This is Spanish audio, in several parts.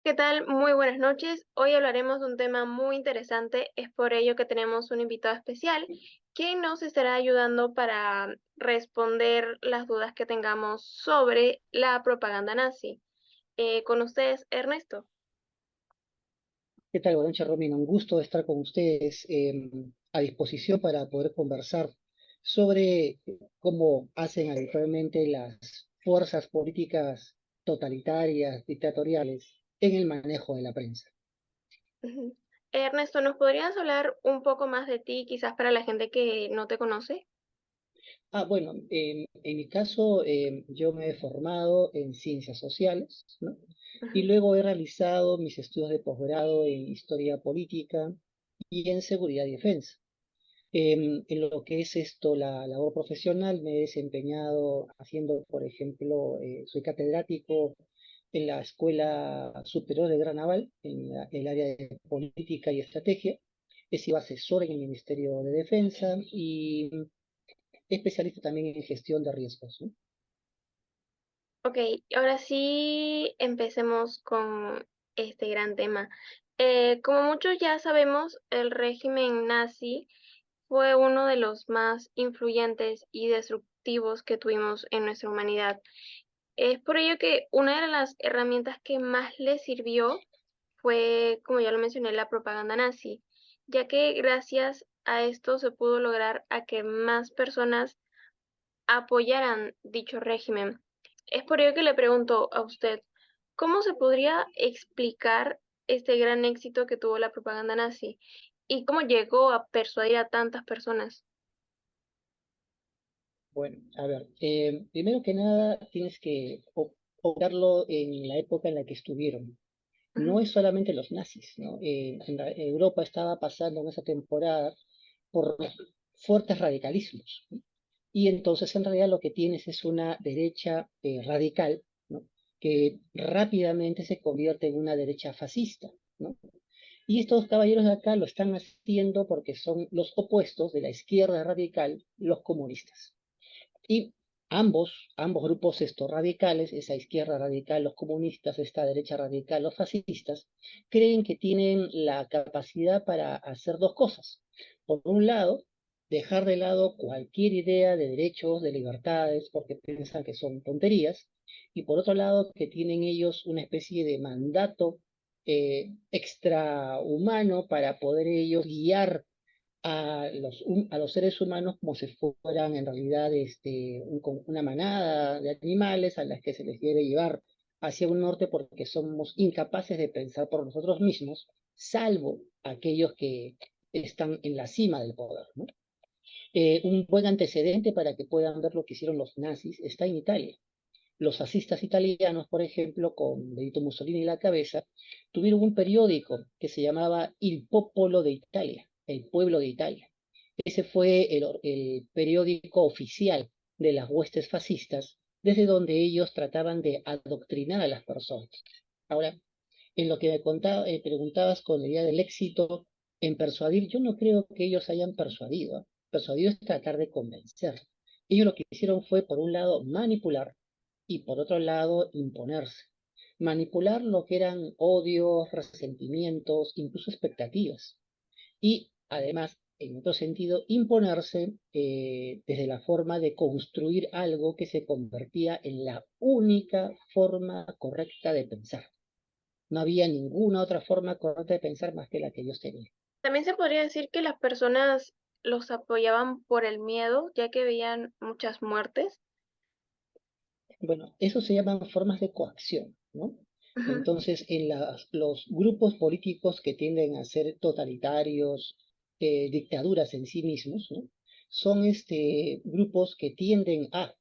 ¿Qué tal? Muy buenas noches. Hoy hablaremos de un tema muy interesante. Es por ello que tenemos un invitado especial quien nos estará ayudando para responder las dudas que tengamos sobre la propaganda nazi. Con ustedes, Ernesto. ¿Qué tal? Buenas noches, Romina. Un gusto estar con ustedes a disposición para poder conversar sobre cómo hacen habitualmente las fuerzas políticas totalitarias, dictatoriales, en el manejo de la prensa. Ujú. Ernesto, ¿nos podrías hablar un poco más de ti, quizás para la gente que no te conoce? Bueno, en mi caso, yo me he formado en ciencias sociales, ¿no? Y Ujú. luego he realizado mis estudios de posgrado en historia política y en seguridad y defensa. En lo que es esto, la labor profesional, me he desempeñado haciendo, por ejemplo, soy catedrático en la Escuela Superior de Gran Naval, en el área de política y estrategia. He sido asesor en el Ministerio de Defensa y especialista también en gestión de riesgos, ¿no? Ok, ahora sí empecemos con este gran tema. Como muchos ya sabemos, el régimen nazi fue uno de los más influyentes y destructivos que tuvimos en nuestra humanidad. Es por ello que una de las herramientas que más le sirvió fue, como ya lo mencioné, la propaganda nazi, ya que gracias a esto se pudo lograr a que más personas apoyaran dicho régimen. Es por ello que le pregunto a usted, ¿cómo se podría explicar este gran éxito que tuvo la propaganda nazi y cómo llegó a persuadir a tantas personas? Bueno, a ver, primero que nada tienes que ubicarlo en la época en la que estuvieron. No Ujú. es solamente los nazis, ¿no? Europa estaba pasando en esa temporada por fuertes radicalismos, ¿no? Y entonces en realidad lo que tienes es una derecha radical, ¿no? Que rápidamente se convierte en una derecha fascista, ¿no? Y estos caballeros de acá lo están haciendo porque son los opuestos de la izquierda radical, los comunistas. Y ambos grupos estos radicales, esa izquierda radical, los comunistas, esta derecha radical, los fascistas, creen que tienen la capacidad para hacer dos cosas. Por un lado, dejar de lado cualquier idea de derechos, de libertades, porque piensan que son tonterías, y por otro lado, que tienen ellos una especie de mandato extrahumano para poder ellos guiar a los seres humanos como si fueran en realidad una manada de animales a las que se les quiere llevar hacia un norte porque somos incapaces de pensar por nosotros mismos, salvo aquellos que están en la cima del poder, ¿no? Un buen antecedente para que puedan ver lo que hicieron los nazis está en Italia. Los fascistas italianos, por ejemplo, con Benito Mussolini en la cabeza, tuvieron un periódico que se llamaba Il Popolo de Italia, el pueblo de Italia. Ese fue el periódico oficial de las huestes fascistas, desde donde ellos trataban de adoctrinar a las personas. Ahora, en lo que preguntabas con la idea del éxito en persuadir, yo no creo que ellos hayan persuadido. Persuadido es tratar de convencer. Ellos lo que hicieron fue, por un lado, manipular y por otro lado, imponerse. Manipular lo que eran odios, resentimientos, incluso expectativas. Y además, en otro sentido, imponerse desde la forma de construir algo que se convertía en la única forma correcta de pensar. No había ninguna otra forma correcta de pensar más que la que ellos tenían. También se podría decir que las personas los apoyaban por el miedo, ya que veían muchas muertes. Bueno, eso se llaman formas de coacción, ¿no? Ujú. Entonces, los grupos políticos que tienden a ser totalitarios, dictaduras en sí mismos, ¿no? Son grupos que tienden a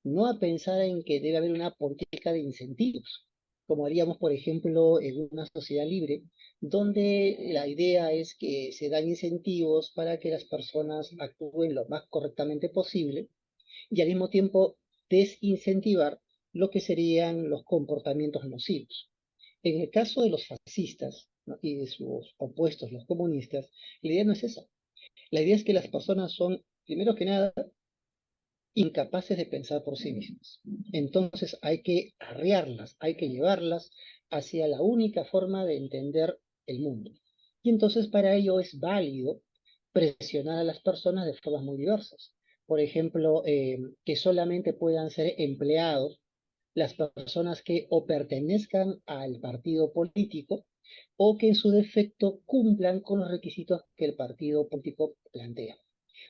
no a pensar en que debe haber una política de incentivos, como haríamos, por ejemplo, en una sociedad libre, donde la idea es que se dan incentivos para que las personas actúen lo más correctamente posible y al mismo tiempo desincentivar lo que serían los comportamientos nocivos. En el caso de los fascistas, ¿no? Y de sus opuestos, los comunistas, la idea no es esa. La idea es que las personas son, primero que nada, incapaces de pensar por sí mismas. Entonces hay que arrearlas, hay que llevarlas hacia la única forma de entender el mundo. Y entonces para ello es válido presionar a las personas de formas muy diversas. Por ejemplo, que solamente puedan ser empleados las personas que o pertenezcan al partido político o que en su defecto cumplan con los requisitos que el partido político plantea.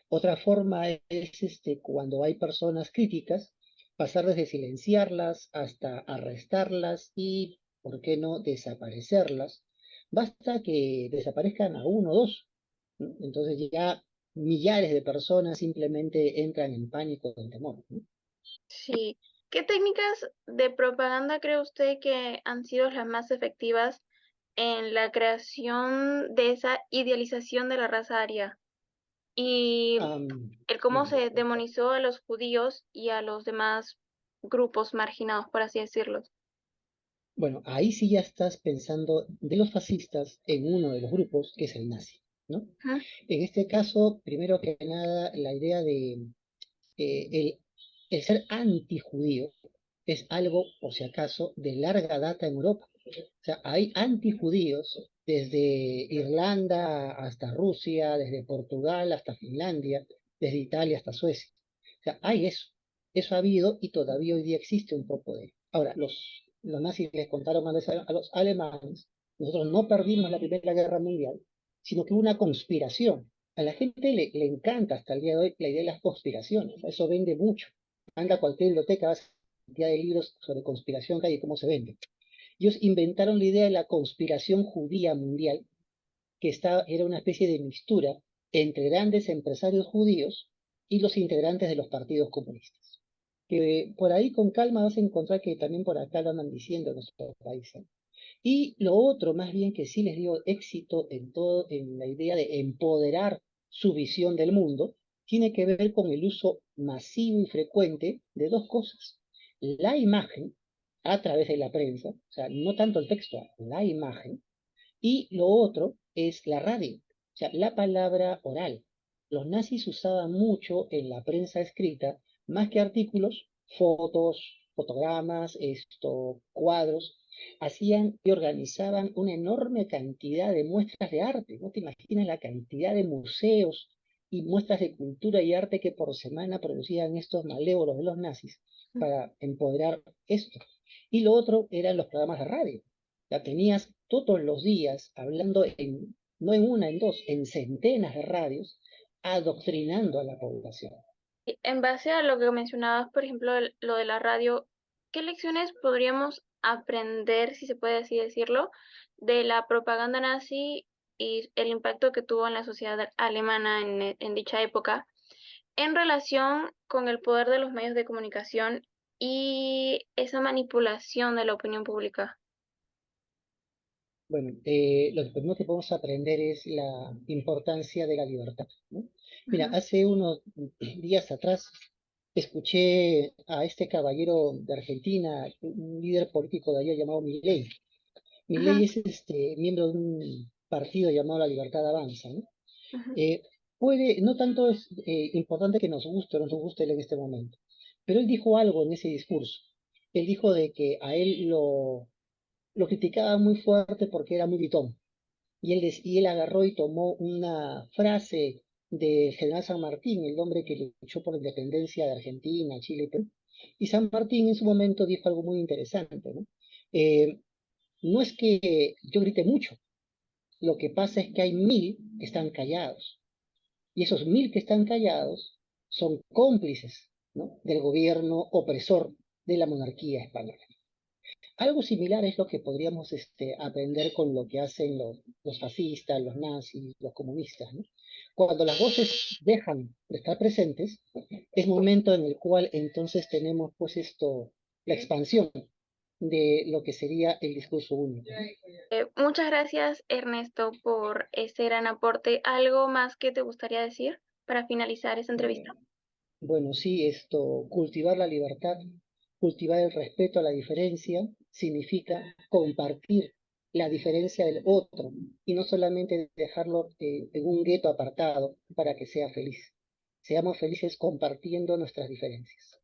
Otra forma es cuando hay personas críticas, pasar desde silenciarlas hasta arrestarlas y, ¿por qué no, desaparecerlas? Basta que desaparezcan a uno o dos, ¿no? Entonces ya millares de personas simplemente entran en pánico, en temor, ¿no? Sí. ¿Qué técnicas de propaganda cree usted que han sido las más efectivas en la creación de esa idealización de la raza aria y el cómo Bien. se demonizó a los judíos y a los demás grupos marginados, por así decirlo? Bueno, ahí sí ya estás pensando de los fascistas en uno de los grupos, que es el nazi, ¿no? Ujú. En este caso, primero que nada, la idea de el ser antijudío es algo, por si acaso, de larga data en Europa. O sea, hay antijudíos desde Irlanda hasta Rusia, desde Portugal hasta Finlandia, desde Italia hasta Suecia. O sea, hay eso. Eso ha habido y todavía hoy día existe un poco de ello. Ahora, los nazis les contaron a los alemanes, nosotros no perdimos la Primera Guerra Mundial, sino que hubo una conspiración. A la gente le encanta hasta el día de hoy la idea de las conspiraciones. Eso vende mucho. Anda a cualquier biblioteca, vas a cantidad de libros sobre conspiración que hay y cómo se vende. Ellos inventaron la idea de la conspiración judía mundial, que era una especie de mixtura entre grandes empresarios judíos y los integrantes de los partidos comunistas. Que por ahí con calma vas a encontrar que también por acá lo andan diciendo en nuestro país, ¿eh? Y lo otro, más bien, que sí les dio éxito en todo, en la idea de empoderar su visión del mundo, tiene que ver con el uso masivo y frecuente de dos cosas. La imagen, a través de la prensa, o sea, no tanto el texto, la imagen, y lo otro es la radio, o sea, la palabra oral. Los nazis usaban mucho en la prensa escrita, más que artículos, fotos, fotogramas, cuadros, hacían y organizaban una enorme cantidad de muestras de arte. No te imaginas la cantidad de museos y muestras de cultura y arte que por semana producían estos malévolos de los nazis para empoderar esto. Y lo otro eran los programas de radio. La tenías todos los días hablando no en una, en dos, en centenas de radios, adoctrinando a la población. Y en base a lo que mencionabas, por ejemplo, lo de la radio, ¿qué lecciones podríamos aprender, si se puede así decirlo, de la propaganda nazi y el impacto que tuvo en la sociedad alemana en dicha época en relación con el poder de los medios de comunicación y esa manipulación de la opinión pública? Bueno, lo que primero que podemos aprender es la importancia de la libertad, ¿no? Mira, Ujú, hace unos días atrás escuché a este caballero de Argentina, un líder político de allá llamado Milei. Milei ujú, es miembro de un partido llamado La Libertad Avanza, ¿no? ujú. Eh, no tanto es importante que nos guste o no nos guste él en este momento, pero él dijo algo en ese discurso. Él dijo de que a él lo criticaba muy fuerte porque era muy gritón. Y él agarró y tomó una frase del general San Martín, el hombre que luchó por la independencia de Argentina, Chile y Perú. Y San Martín en su momento dijo algo muy interesante, ¿no? No es que yo grite mucho, lo que pasa es que hay 1000 que están callados. Y esos 1000 que están callados son cómplices, ¿no?, del gobierno opresor de la monarquía española. Algo similar es lo que podríamos aprender con lo que hacen los fascistas, los nazis, los comunistas, ¿no? Cuando las voces dejan de estar presentes, es momento en el cual entonces tenemos pues la expansión de lo que sería el discurso único, ¿no? Muchas gracias, Ernesto, por ese gran aporte. ¿Algo más que te gustaría decir para finalizar esta entrevista? Bueno, sí, cultivar la libertad, cultivar el respeto a la diferencia, significa compartir la diferencia del otro y no solamente dejarlo en un gueto apartado para que sea feliz. Seamos felices compartiendo nuestras diferencias.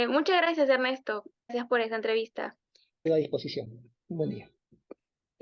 Muchas gracias, Ernesto. Gracias por esta entrevista. Estoy a disposición. Un buen día.